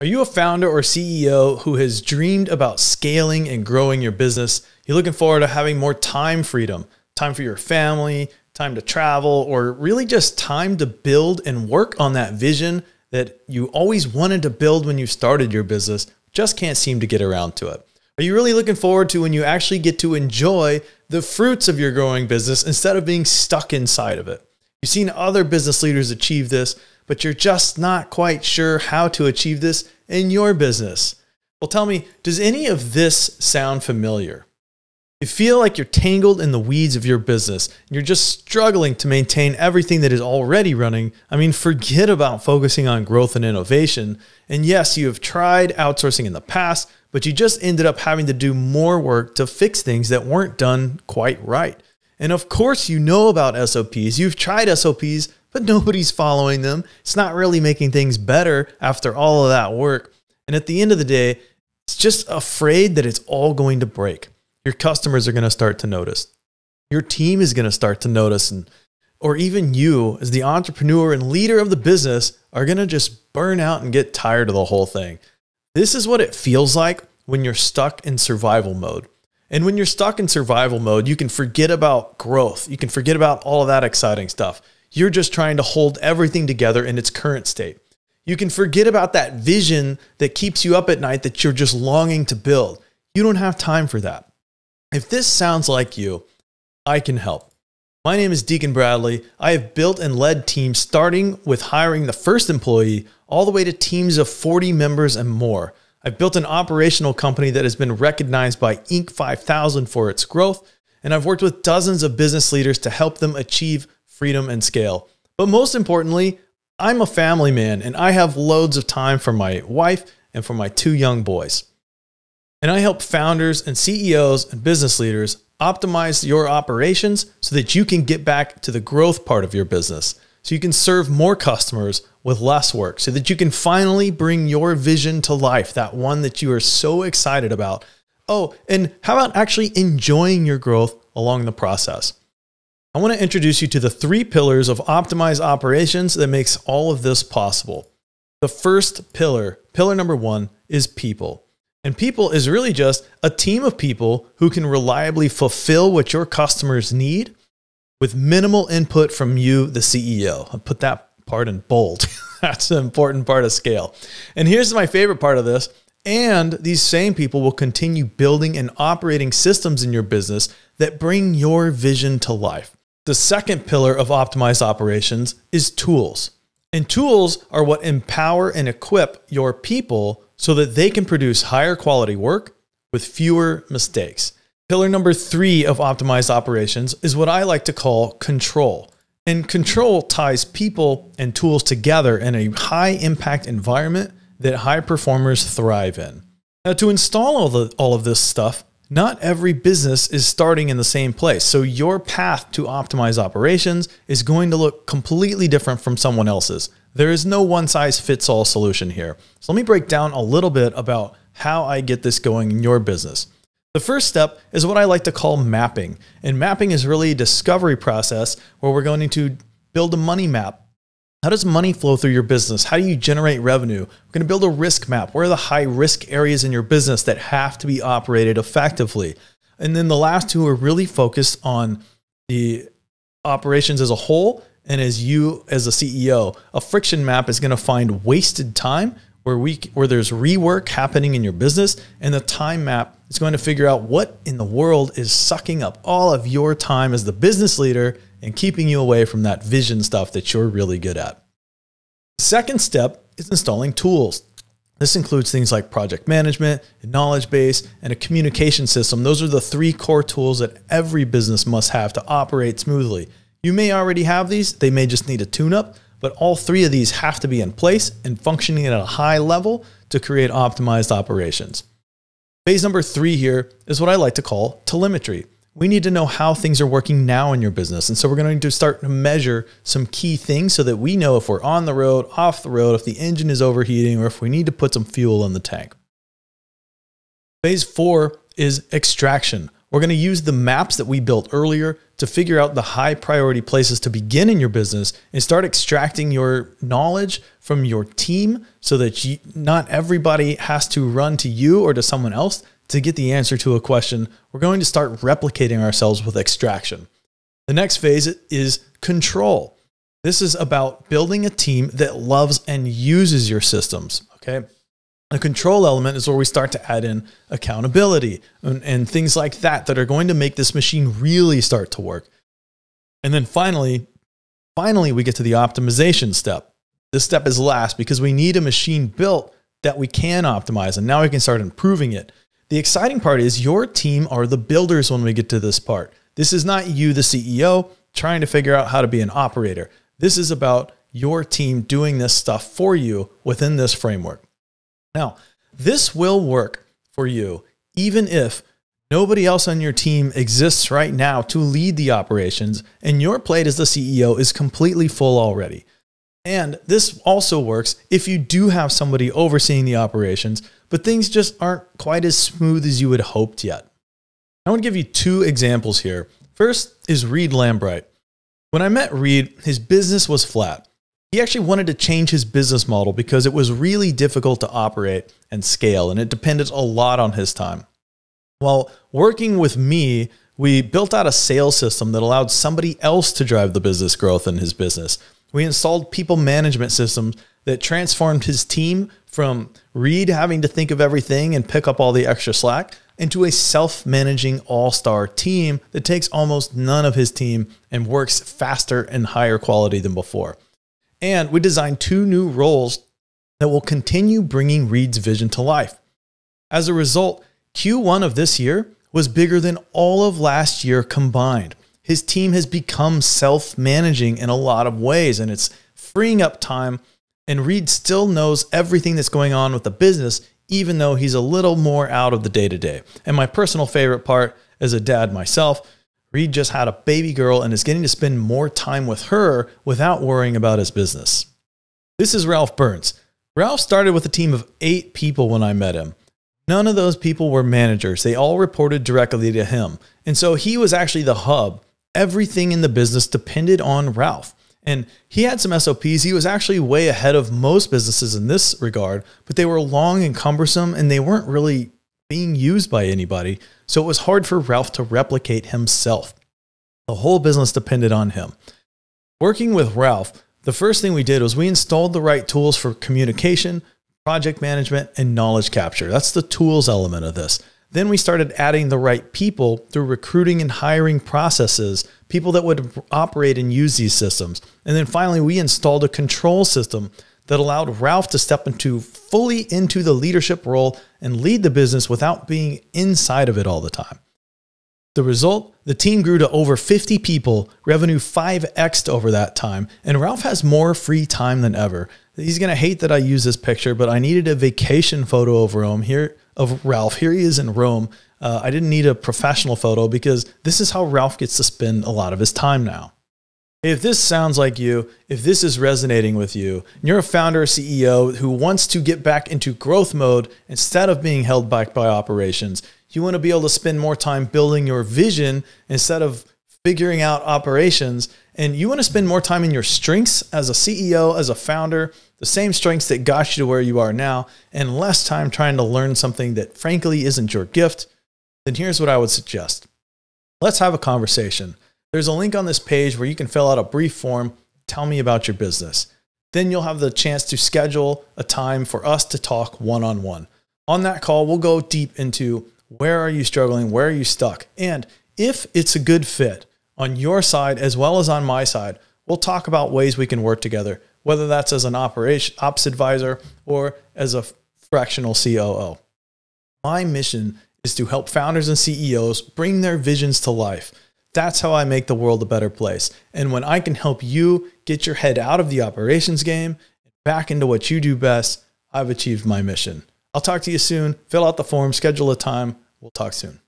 Are you a founder or CEO who has dreamed about scaling and growing your business? You're looking forward to having more time freedom, time for your family, time to travel, or really just time to build and work on that vision that you always wanted to build when you started your business, just can't seem to get around to it? Are you really looking forward to when you actually get to enjoy the fruits of your growing business instead of being stuck inside of it? You've seen other business leaders achieve this, but you're just not quite sure how to achieve this in your business. Well, tell me, does any of this sound familiar? You feel like you're tangled in the weeds of your business. You're just struggling to maintain everything that is already running. I mean, forget about focusing on growth and innovation. And yes, you have tried outsourcing in the past, but you just ended up having to do more work to fix things that weren't done quite right. And of course, you know about SOPs. You've tried SOPs, but nobody's following them. It's not really making things better after all of that work. And at the end of the day, it's just afraid that it's all going to break. Your customers are going to start to notice. Your team is going to start to notice, or even you as the entrepreneur and leader of the business are going to just burn out and get tired of the whole thing. This is what it feels like when you're stuck in survival mode. And when you're stuck in survival mode, you can forget about growth. You can forget about all of that exciting stuff. You're just trying to hold everything together in its current state. You can forget about that vision that keeps you up at night that you're just longing to build. You don't have time for that. If this sounds like you, I can help. My name is Deacon Bradley. I have built and led teams starting with hiring the first employee all the way to teams of 40 members and more. I've built an operational company that has been recognized by Inc. 5000 for its growth, and I've worked with dozens of business leaders to help them achieve freedom and scale. But most importantly, I'm a family man and I have loads of time for my wife and for my 2 young boys. And I help founders and CEOs and business leaders optimize your operations so that you can get back to the growth part of your business, so you can serve more customers with less work, so that you can finally bring your vision to life, that one that you are so excited about. Oh, and how about actually enjoying your growth along the process? I want to introduce you to the 3 pillars of optimized operations that makes all of this possible. The first pillar, pillar number 1, is people. And people is really just a team of people who can reliably fulfill what your customers need with minimal input from you, the CEO. I'll put that part in bold. That's an important part of scale. And here's my favorite part of this. And these same people will continue building and operating systems in your business that bring your vision to life. The second pillar of optimized operations is tools. And tools are what empower and equip your people so that they can produce higher quality work with fewer mistakes. Pillar number 3 of optimized operations is what I like to call control. And control ties people and tools together in a high impact environment that high performers thrive in. Now, to install all of this stuff, not every business is starting in the same place. So your path to optimize operations is going to look completely different from someone else's. There is no one-size-fits-all solution here. So let me break down a little bit about how I get this going in your business. The first step is what I like to call mapping. And mapping is really a discovery process where we're going to build a money map. How does money flow through your business? How do you generate revenue? We're going to build a risk map. Where are the high risk areas in your business that have to be operated effectively? And then the last 2 are really focused on the operations as a whole. And as you, as a CEO, a friction map is going to find wasted time where there's rework happening in your business. And the time map is going to figure out what in the world is sucking up all of your time as the business leader and keeping you away from that vision stuff that you're really good at. The second step is installing tools. This includes things like project management, a knowledge base, and a communication system. Those are the 3 core tools that every business must have to operate smoothly. You may already have these, they may just need a tune-up, but all 3 of these have to be in place and functioning at a high level to create optimized operations. Phase number 3 here is what I like to call telemetry. We need to know how things are working now in your business. And so we're going to start to measure some key things so that we know if we're on the road, off the road, if the engine is overheating, or if we need to put some fuel in the tank. Phase 4 is extraction, We're going to use the maps that we built earlier to figure out the high priority places to begin in your business and start extracting your knowledge from your team so that not everybody has to run to you or to someone else to get the answer to a question. We're going to start replicating ourselves with extraction. The next phase is control. This is about building a team that loves and uses your systems, okay? The control element is where we start to add in accountability and things like that that are going to make this machine really start to work. And then finally, we get to the optimization step. This step is last because we need a machine built that we can optimize, and now we can start improving it. The exciting part is your team are the builders when we get to this part. This is not you, the CEO, trying to figure out how to be an operator. This is about your team doing this stuff for you within this framework. Now, this will work for you even if nobody else on your team exists right now to lead the operations and your plate as the CEO is completely full already. And this also works if you do have somebody overseeing the operations, but things just aren't quite as smooth as you had hoped yet. I want to give you two examples here. First is Reed Lambright. When I met Reed, his business was flat. He actually wanted to change his business model because it was really difficult to operate and scale, and it depended a lot on his time. While working with me, we built out a sales system that allowed somebody else to drive the business growth in his business. We installed people management systems that transformed his team from Reed having to think of everything and pick up all the extra slack into a self-managing all-star team that takes almost none of his team and works faster and higher quality than before. And we designed 2 new roles that will continue bringing Reed's vision to life. As a result, Q1 of this year was bigger than all of last year combined. His team has become self-managing in a lot of ways, and it's freeing up time. And Reed still knows everything that's going on with the business, even though he's a little more out of the day-to-day. And my personal favorite part as a dad myself, Reed just had a baby girl and is getting to spend more time with her without worrying about his business. This is Ralph Burns. Ralph started with a team of 8 people when I met him. None of those people were managers. They all reported directly to him. And so he was actually the hub. Everything in the business depended on Ralph. And he had some SOPs. He was actually way ahead of most businesses in this regard, but they were long and cumbersome and they weren't really being used by anybody. So it was hard for Ralph to replicate himself. The whole business depended on him. Working with Ralph, the first thing we did was we installed the right tools for communication, project management, and knowledge capture. That's the tools element of this. Then we started adding the right people through recruiting and hiring processes, people that would operate and use these systems. And then finally, we installed a control system that allowed Ralph to step fully into the leadership role and lead the business without being inside of it all the time. The result, the team grew to over 50 people, revenue 5x'd over that time, and Ralph has more free time than ever. He's going to hate that I use this picture, but I needed a vacation photo of Ralph. Here he is in Rome. I didn't need a professional photo because this is how Ralph gets to spend a lot of his time now. If this sounds like you, if this is resonating with you, and you're a founder or CEO who wants to get back into growth mode instead of being held back by operations, you want to be able to spend more time building your vision instead of figuring out operations, and you want to spend more time in your strengths as a CEO, as a founder, the same strengths that got you to where you are now, and less time trying to learn something that frankly isn't your gift, then here's what I would suggest. Let's have a conversation. There's a link on this page where you can fill out a brief form, tell me about your business. Then you'll have the chance to schedule a time for us to talk one-on-one. On that call, we'll go deep into where are you struggling, where are you stuck, and if it's a good fit on your side as well as on my side, we'll talk about ways we can work together, whether that's as an ops advisor or as a fractional COO. My mission is to help founders and CEOs bring their visions to life. That's how I make the world a better place. And when I can help you get your head out of the operations game and back into what you do best, I've achieved my mission. I'll talk to you soon. Fill out the form, schedule a time. We'll talk soon.